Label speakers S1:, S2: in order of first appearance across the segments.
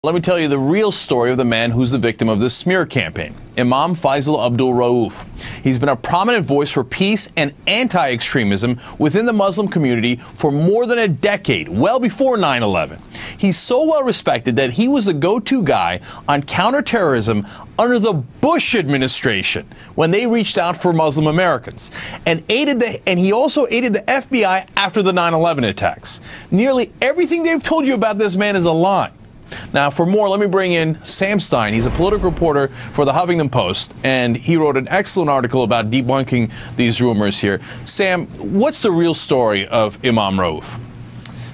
S1: Let me tell you the real story of the man who's the victim of this smear campaign, Imam Faisal Abdul Rauf. He's been a prominent voice for peace and anti-extremism within the Muslim community for more than a decade, well before 9/11. He's so well respected that he was the go-to guy on counterterrorism under the Bush administration when they reached out for Muslim Americans, and he also aided the FBI after the 9/11 attacks. Nearly everything they've told you about this man is a lie. Now, for more, let me bring in Sam Stein. He's a political reporter for the Huffington Post, and he wrote an excellent article about debunking these rumors here. Sam, what's the real story of Imam Rauf?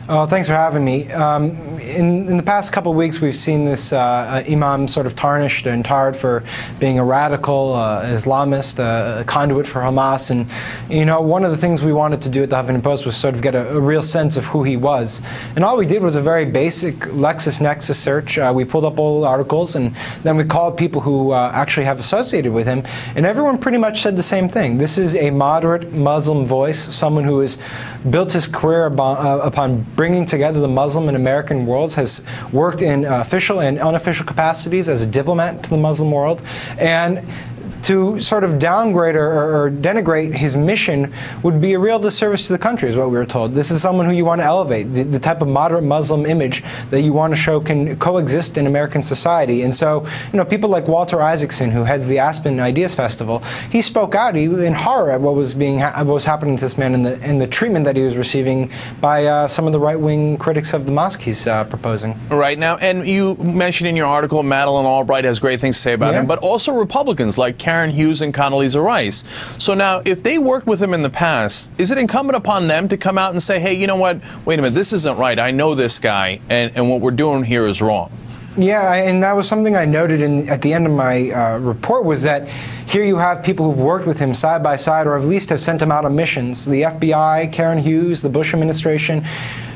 S2: Oh, thanks for having me. In the past couple of weeks, we've seen this imam sort of tarnished and tarred for being a radical Islamist, a conduit for Hamas. And, you know, one of the things we wanted to do at the Huffington Post was sort of get a real sense of who he was. And all we did was a very basic LexisNexis search. We pulled up all the articles, and then we called people who actually have associated with him. And everyone pretty much said the same thing. This is a moderate Muslim voice, someone who has built his career upon bringing together the Muslim and American worlds, has worked in official and unofficial capacities as a diplomat to the Muslim world, and to sort of downgrade or denigrate his mission would be a real disservice to the country, is what we were told. This is someone who you want to elevate, the type of moderate Muslim image that you want to show can coexist in American society. And so, you know, people like Walter Isaacson, who heads the Aspen Ideas Festival, he spoke out in horror at what was happening to this man and the treatment that he was receiving by some of the right-wing critics of the mosque he's proposing.
S1: Right now, and you mentioned in your article, Madeleine Albright has great things to say about him, but also Republicans like Karen Hughes and Condoleezza Rice. So now, if they worked with him in the past, is it incumbent upon them to come out and say, hey, you know what, wait a minute, this isn't right, I know this guy, and what we're doing here is wrong?
S2: Yeah, and that was something I noted at the end of my report, was that here you have people who've worked with him side by side, or at least have sent him out on missions. The FBI, Karen Hughes, the Bush administration.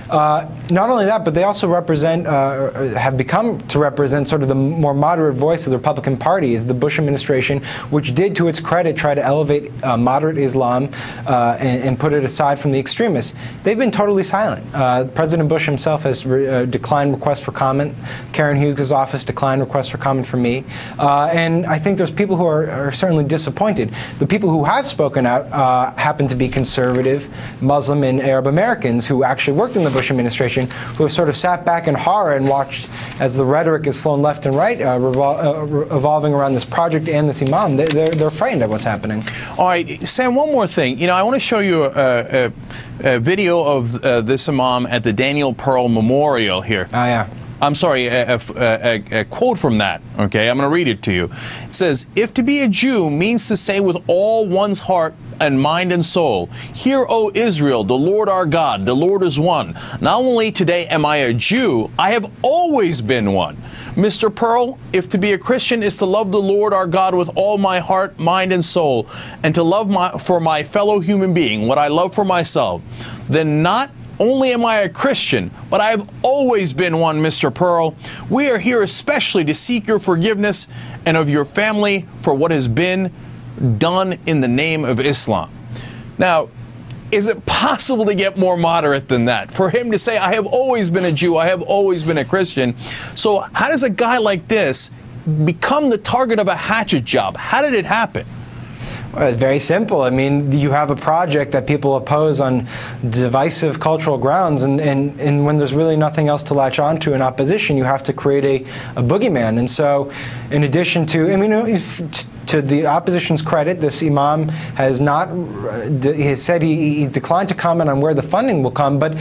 S2: Not only that, but they also represent, have become to represent sort of the more moderate voice of the Republican Party, is the Bush administration, which did, to its credit, try to elevate moderate Islam and put it aside from the extremists. They've been totally silent. President Bush himself has declined requests for comment. Karen Hughes' office declined requests for comment from me. And I think there's people who are certainly disappointed. The people who have spoken out happen to be conservative Muslim and Arab Americans who actually worked in the Bush administration, who have sort of sat back in horror and watched as the rhetoric is flown left and right, revolving around this project and this imam. They're frightened of what's happening. All
S1: right, Sam, one more thing. You know, I want to show you a video of this imam at the Daniel Pearl Memorial here.
S2: Oh, yeah.
S1: I'm sorry, a quote from that, okay? I'm going to read it to you. It says, if to be a Jew means to say with all one's heart and mind and soul, hear, O Israel, the Lord our God, the Lord is one. Not only today am I a Jew, I have always been one. Mr. Pearl, if to be a Christian is to love the Lord our God with all my heart, mind, and soul, and to love for my fellow human being what I love for myself, then not only am I a Christian, but I have always been one, Mr. Pearl. We are here especially to seek your forgiveness and of your family for what has been done in the name of Islam. Now, is it possible to get more moderate than that? For him to say, I have always been a Jew, I have always been a Christian. So how does a guy like this become the target of a hatchet job? How did it happen?
S2: Very simple. I mean, you have a project that people oppose on divisive cultural grounds, and when there's really nothing else to latch onto in opposition, you have to create a boogeyman. And so, in addition to, I mean, to the opposition's credit, this imam has not, he has said he declined to comment on where the funding will come, but,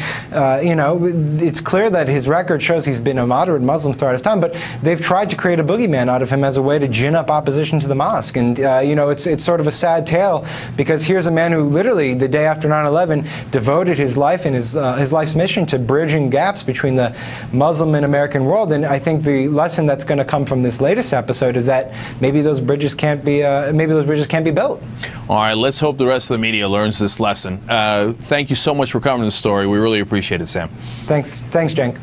S2: you know, it's clear that his record shows he's been a moderate Muslim throughout his time, but they've tried to create a boogeyman out of him as a way to gin up opposition to the mosque. And, you know, it's sort of a sad tale, because here's a man who literally, the day after 9/11, devoted his life and his life's mission to bridging gaps between the Muslim and American world. And I think the lesson that's going to come from this latest episode is that maybe those bridges can't be built.
S1: All right, let's hope the rest of the media learns this lesson. Thank you so much for covering the story. We really appreciate it, Sam.
S2: Thanks, Cenk.